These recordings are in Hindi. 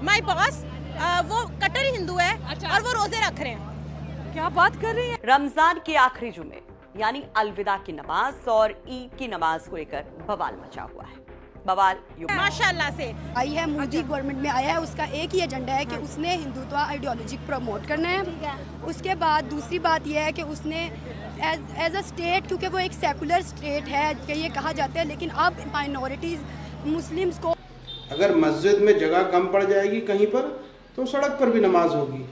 माय बॉस वो कट्टर हिंदू है। अच्छा। और वो रोजे रख रहे हैं। क्या बात कर रही है। रमजान के आखिरी जुमे यानी अलविदा की नमाज और ईद की नमाज को लेकर बवाल मचा हुआ है। बवाल माशाल्लाह से आई है, मोदी गवर्नमेंट में आया है, उसका एक ही एजेंडा है कि उसने हिंदुत्व आइडियोलॉजी प्रमोट करना है। उसके बाद दूसरी बात यह है कि उसने एज अ स्टेट, क्योंकि वो एक सेकुलर स्टेट है कि ये कहा जाता है, लेकिन अब माइनॉरिटीज़ मुस्लिम्स को अगर मस्जिद में जगह कम पड़ जाएगी कहीं पर तो सड़क पर भी नमाज होगी,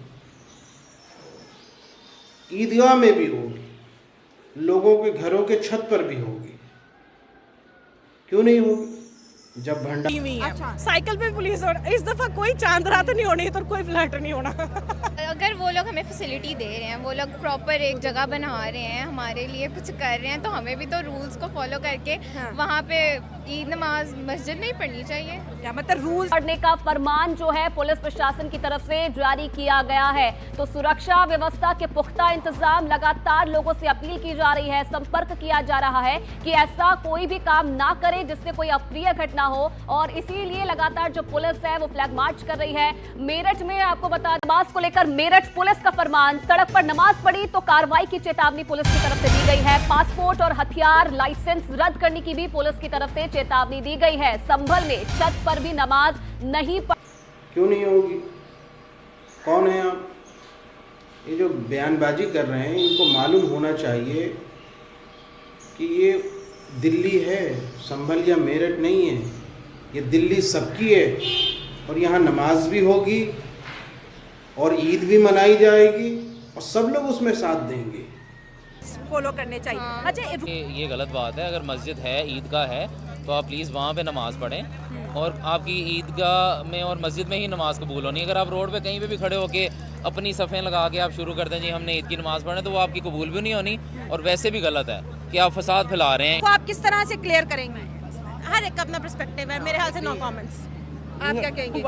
ईदगाह में भी होगी, लोगों के घरों के छत पर भी होगी। क्यों नहीं होगी? जब भंडारा अच्छा। साइकिल पे पुलिस और इस दफा कोई चांद रात नहीं होनी तो कोई फ्लैट नहीं होना। अगर वो लोग हमें फैसिलिटी दे रहे हैं, वो लोग प्रॉपर एक जगह बना रहे हैं, हमारे लिए कुछ कर रहे हैं, तो हमें भी तो रूल्स को फॉलो करके वहाँ पे ईद नमाज मस्जिद नहीं पढ़नी चाहिए। क्या मतलब रूल्स पढ़ने का फरमान जो है पुलिस प्रशासन की तरफ से जारी किया गया है। तो सुरक्षा व्यवस्था के पुख्ता इंतजाम, लगातार लोगों से अपील की जा रही है, संपर्क किया जा रहा है कि ऐसा कोई भी काम ना करे जिससे कोई अप्रिय घटना हो, और इसीलिए लगातार जो पुलिस है वो फ्लैग मार्च कर रही है। मेरठ में आपको बता, नमाज को लेकर मेरठ पुलिस का फरमान, सड़क पर नमाज पढ़ी तो कार्रवाई की चेतावनी पुलिस की तरफ से दी गई है। पासपोर्ट और हथियार लाइसेंस रद्द करने की भी पुलिस की तरफ से चेतावनी दी गई है। संभल में छत पर भी नमाज नहीं क्यों नहीं होगी? कौन है आप? ये जो बयानबाजी कर रहे हैं, इनको मालूम होना चाहिए कि ये दिल्ली है, संभल या मेरठ नहीं है। ये दिल्ली सबकी है और यहाँ नमाज भी होगी और ईद भी मनाई जाएगी और सब लोग उसमें साथ देंगे। फॉलो करने चाहिए। अच्छा, ये गलत बात है। अगर मस्जिद है, ईदगाह है, तो आप प्लीज़ वहाँ पे नमाज़ पढ़ें, और आपकी ईदगाह में और मस्जिद में ही नमाज़ कबूल होनी है। अगर आप रोड पे कहीं पे भी खड़े होके अपनी सफ़ें लगा के आप शुरू कर दें जी हमने ईद की नमाज़ पढ़े, तो वो आपकी कबूल भी नहीं होनी, और वैसे भी गलत है कि आप फसाद फैला रहे हैं। तो आप किस तरह से क्लियर करेंगे? हर एक का अपना पर्सपेक्टिव है, मेरे ख्याल से नो कमेंट्स। आप क्या कहेंगे?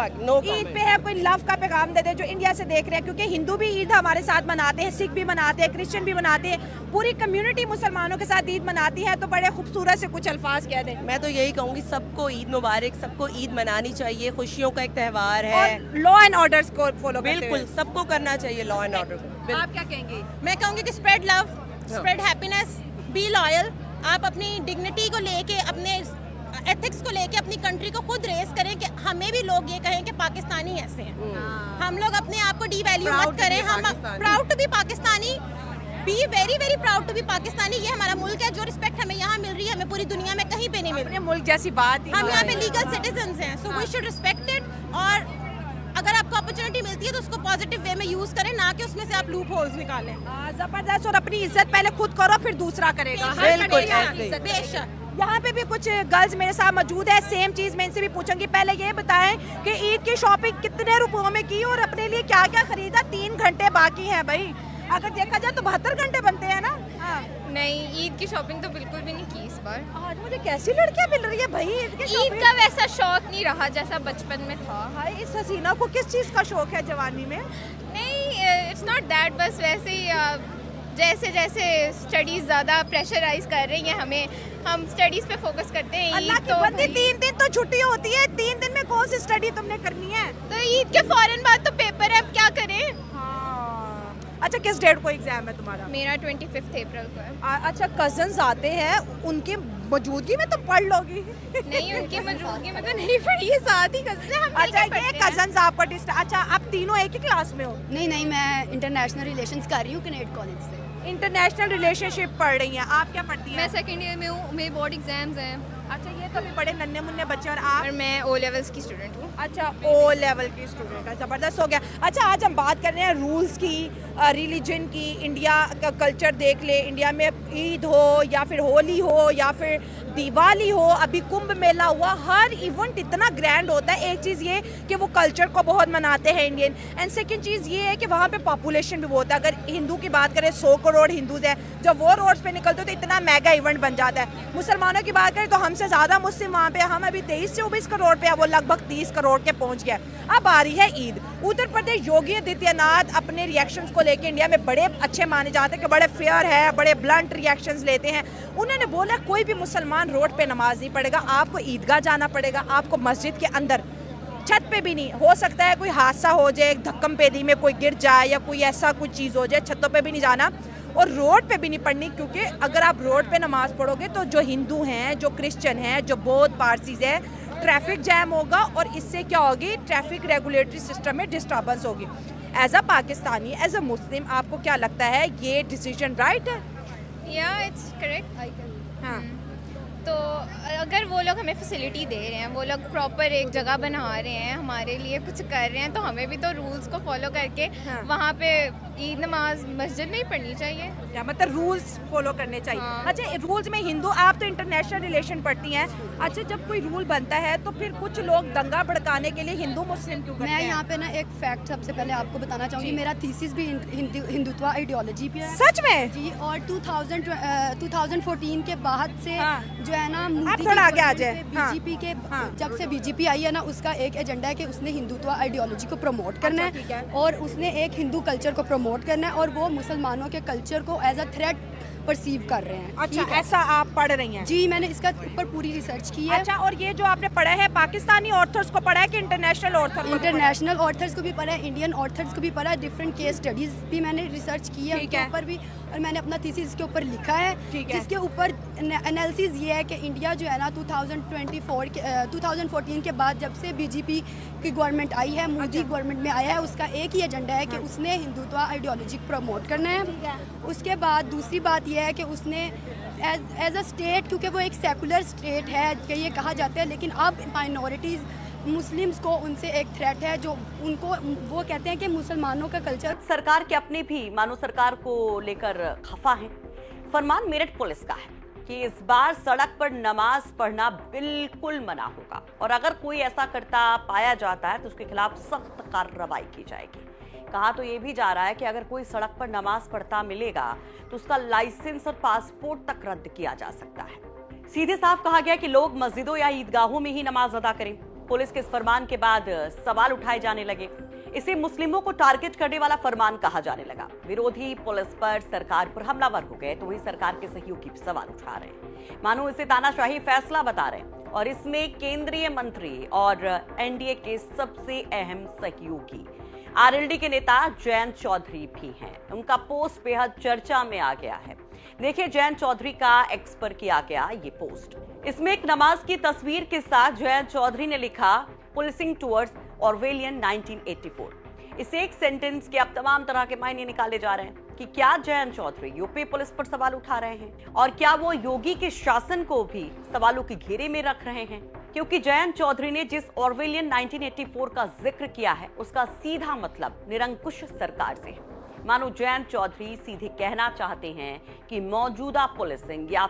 ईद पे है कोई लव का पैगाम दे दे जो इंडिया से देख रहे हैं, क्योंकि हिंदू भी ईद हमारे साथ मनाते हैं, सिख भी मनाते हैं, क्रिश्चियन भी मनाते हैं, पूरी कम्युनिटी मुसलमानों के साथ ईद मनाती है। तो बड़े खूबसूरत से कुछ अल्फाज कह दें। मैं तो यही कहूँगी, सबको ईद मुबारक, सबको ईद मनानी चाहिए, खुशियों का एक त्यौहार है। और लॉ एंड ऑर्डर्स को फॉलो बिल्कुल सबको करना चाहिए, लॉ एंड ऑर्डर को। आप क्या कहेंगे? मैं कहूँगी कि spread love, spread happiness, be loyal. आप अपनी डिग्निटी को लेके, अपने एथिक्स को लेके अपनी कंट्री को खुद रेस करें कि हमें भी लोग ये कहें कि पाकिस्तानी ऐसे हैं। हम लोग अपने आप को डीवैल्यू मत करें। हम proud to be Pakistani, be very very proud to be Pakistani. ये हमारा मुल्क है, जो रिस्पेक्ट हमें यहाँ मिल रही है हमें पूरी दुनिया में कहीं पे नहीं मिल रही। मुल्क जैसी बात, हम यहाँ पे लीगल सिटीजन्स हैं, so we should respect it. और अगर आपको अपॉर्चुनिटी मिलती है तो उसको पॉजिटिव वे में यूज करें, ना कि उसमें से आप लूप होल्स निकालें। जबरदस्त। और अपनी इज्जत पहले खुद करो, फिर दूसरा करेगा। बेशक। यहाँ पे भी कुछ गर्ल्स मेरे साथ मौजूद है, सेम चीज मैं इनसे भी पूछूंगी। पहले ये बताएं कि ईद की शॉपिंग कितने रुपयों में की और अपने लिए क्या क्या खरीदा? 3 घंटे बाकी हैं भाई, अगर देखा जाए तो 72 घंटे बनते हैं ना। नहीं, ईद की शॉपिंग तो बिल्कुल भी नहीं की इस बार। आज मुझे कैसी लड़कियां मिल रही है भाई? ईद का वैसा शौक नहीं रहा जैसा बचपन में था। भाई इस हसीना को किस चीज का शौक है जवानी में? नहीं, इट्स नॉट दैट, बस वैसे ही जैसे जैसे स्टडीज ज़्यादा प्रेशराइज कर रही हैं हमें, हम स्टडीज पे फोकस करते हैं। अल्लाह की बंदी, 3 दिन तो छुट्टी होती है, 3 दिन में कौन सी स्टडी तुमने करनी है? तो ईद के फौरन बाद तो पेपर है, अब क्या करें। अच्छा, किस डेट को एग्जाम है तुम्हारा? मेरा 25 अप्रैल को है। अच्छा, कजन्स आते हैं, उनकी मौजूदगी में तो पढ़ लोगी? नहीं, उनकी मौजूदगी में तो नहीं पढ़ी है, साथ ही कजन। अच्छा, ये कजन्स आपका अच्छा, आप तीनों एक ही क्लास में हो? नहीं, मैं इंटरनेशनल रिलेशंस कर रही हूँ कनेड कॉलेज से। इंटरनेशनल रिलेशनशिप पढ़ रही हैं। आप क्या पढ़ती हैं? मैं सेकंड ईयर में हूँ, मेरे बोर्ड एग्जाम्स हैं। अच्छा, ये तो अभी बड़े नन्हे मुन्ने बच्चे। और आप? और मैं ओ लेवल्स की स्टूडेंट हूँ। अच्छा, ओ लेवल की स्टूडेंट है, ज़बरदस्त हो गया। अच्छा, आज हम बात कर रहे हैं रूल्स की, रिलीजन की। इंडिया का कल्चर देख ले, इंडिया में ईद हो या फिर होली हो या फिर दिवाली हो, अभी कुंभ मेला हुआ, हर इवेंट इतना ग्रैंड होता है। एक चीज़ ये कि वो कल्चर को बहुत मनाते हैं इंडियन, एंड सेकंड चीज़ ये है कि वहाँ पे पॉपुलेशन भी बहुत है। अगर हिंदू की बात करें 100 करोड़ हिंदूज हैं, जब वो रोड्स पे निकलते तो इतना मेगा इवेंट बन जाता है। मुसलमानों की बात करें तो हमसे ज़्यादा मुस्लिम वहाँ पे, हम अभी 23 से 24 करोड़ पे है, वो लगभग 30 करोड़ के पहुँच गया। अब आ रही है ईद। उत्तर प्रदेश योगी आदित्यनाथ अपने रिएक्शंस को लेकर इंडिया में बड़े अच्छे माने जाते हैं कि बड़े फेयर है, बड़े ब्लंट रिएक्शंस लेते हैं। उन्होंने बोला कोई भी मुसलमान रोड पे नमाज नहीं पढ़ेगा, आपको ईदगाह जाना पड़ेगा, आपको मस्जिद के अंदर छत पे भी नहीं हो सकता है, कोई हादसा हो जाए, धक्कम पेदी में कोई गिर जाए या कोई ऐसा कुछ चीज़ हो जाए, छतों पे भी नहीं जाना और रोड पे भी नहीं पढ़नी, क्योंकि अगर आप रोड पे नमाज पढ़ोगे तो जो हिंदू हैं, जो क्रिश्चियन हैं, जो बौद्ध पारसीज हैं, ट्रैफिक जैम होगा और इससे क्या होगी, ट्रैफिक रेगुलेटरी सिस्टम में डिस्टर्बेंस होगी। As a Pakistani, as a Muslim, आपको क्या लगता है ये डिसीजन राइट है? या इट्स करेक्ट। हाँ, तो अगर वो लोग हमें फैसिलिटी दे रहे हैं, वो लोग प्रॉपर एक जगह बना रहे हैं, हमारे लिए कुछ कर रहे हैं, तो हमें भी तो रूल्स को फॉलो करके वहाँ पे ईद नमाज मस्जिद में ही पढ़नी चाहिए। या मतलब रूल्स फॉलो करने चाहिए। हाँ। अच्छा, रूल्स में हिंदू, आप तो इंटरनेशनल रिलेशन पढ़ती हैं, अच्छा जब कोई रूल बनता है तो फिर कुछ लोग दंगा भड़काने के लिए हिंदू मुस्लिम क्यों करते हैं? मैं यहाँ पे ना एक फैक्ट सबसे पहले आपको बताना चाहूँगी, मेरा थीसिस भी हिंदुत्व आइडियोलॉजी पे है। सच में? जी, और 2014 के बाद से जो है ना, आप थोड़ा आगे आ जाए। बीजेपी के जब से बीजेपी आई है ना, उसका एक एजेंडा है कि उसने हिंदुत्व आइडियोलॉजी को प्रमोट करना अच्छा, ठीक है है। और उसने एक हिंदू कल्चर को प्रमोट करना है और वो मुसलमानों के कल्चर को एज अ थ्रेट परसीव कर रहे हैं। अच्छा, ठीक है? ऐसा आप पढ़ रही हैं? जी, मैंने इसका ऊपर पूरी रिसर्च की है। अच्छा, और ये जो आपने पढ़ा है पाकिस्तानी ऑथर्स को पढ़ा है कि इंटरनेशनल ऑथर को? इंटरनेशनल ऑथर्स को भी पढ़ा है, इंडियन ऑथर्स को भी पढ़ा है, डिफरेंट केस स्टडीज भी मैंने रिसर्च की है उनके ऊपर भी, और मैंने अपना थीसिस इसके ऊपर लिखा है, जिसके ऊपर एनालिसिस ये है कि इंडिया जो है ना 2014 के बाद जब से बीजेपी की गवर्नमेंट आई है, मोदी गवर्नमेंट में आया है, उसका एक ही एजेंडा है कि उसने हिंदुत्व आइडियोलॉजी प्रमोट करना है। उसके बाद दूसरी बात यह है कि उसने एज अ स्टेट, क्योंकि वो एक सेकुलर स्टेट है कि ये कहा जाता है, लेकिन अब माइनॉरिटीज़ मुस्लिम्स को उनसे एक थ्रेट है, जो उनको वो कहते हैं कि मुसलमानों का कल्चर। सरकार के अपने भी मानो सरकार को लेकर खफा हैं। फरमान मेरठ पुलिस का है कि इस बार सड़क पर नमाज पढ़ना बिल्कुल मना होगा और अगर कोई ऐसा करता पाया जाता है तो उसके खिलाफ सख्त कार्रवाई की जाएगी। कहा तो ये भी जा रहा है कि अगर कोई सड़क पर नमाज पढ़ता मिलेगा तो उसका लाइसेंस और पासपोर्ट तक रद्द किया जा सकता है। सीधे साफ कहा गया कि लोग मस्जिदों या ईदगाहों में ही नमाज अदा करें। पुलिस के इस फरमान के बाद सवाल उठाए जाने लगे। इसे मुस्लिमों को टारगेट करने वाला फरमान कहा जाने लगा। विरोधी पुलिस पर, सरकार पर हमलावर हो गए तो वहीं सरकार के सहयोगी भी सवाल उठा रहे हैं, मानो इसे तानाशाही फैसला बता रहे हैं। और इसमें केंद्रीय मंत्री और एनडीए के सबसे अहम सहयोगी आरएलडी के नेता जयंत चौधरी भी हैं। उनका पोस्ट बेहद चर्चा में आ गया है। देखिए, जयंत चौधरी का एक्स पर किया गया ये पोस्ट। इसमें एक नमाज की तस्वीर के साथ जयंत चौधरी ने लिखा, पुलिसिंग टुवर्ड्स ऑरवेलियन 1984। इस एक सेंटेंस के अब तमाम तरह के मायने निकाले जा रहे हैं कि क्या जयंत चौधरी यूपी पुलिस पर सवाल उठा रहे हैं और क्या वो योगी के शासन को भी सवालों के घेरे में रख रहे हैं, क्योंकि जयंत चौधरी ने जिस ऑरवेलियन 1984 का जिक्र किया है उसका सीधा मतलब निरंकुश सरकार से है। मानो जयंत चौधरी सीधे कहना चाहते हैं कि मौजूदा पुलिसिंग या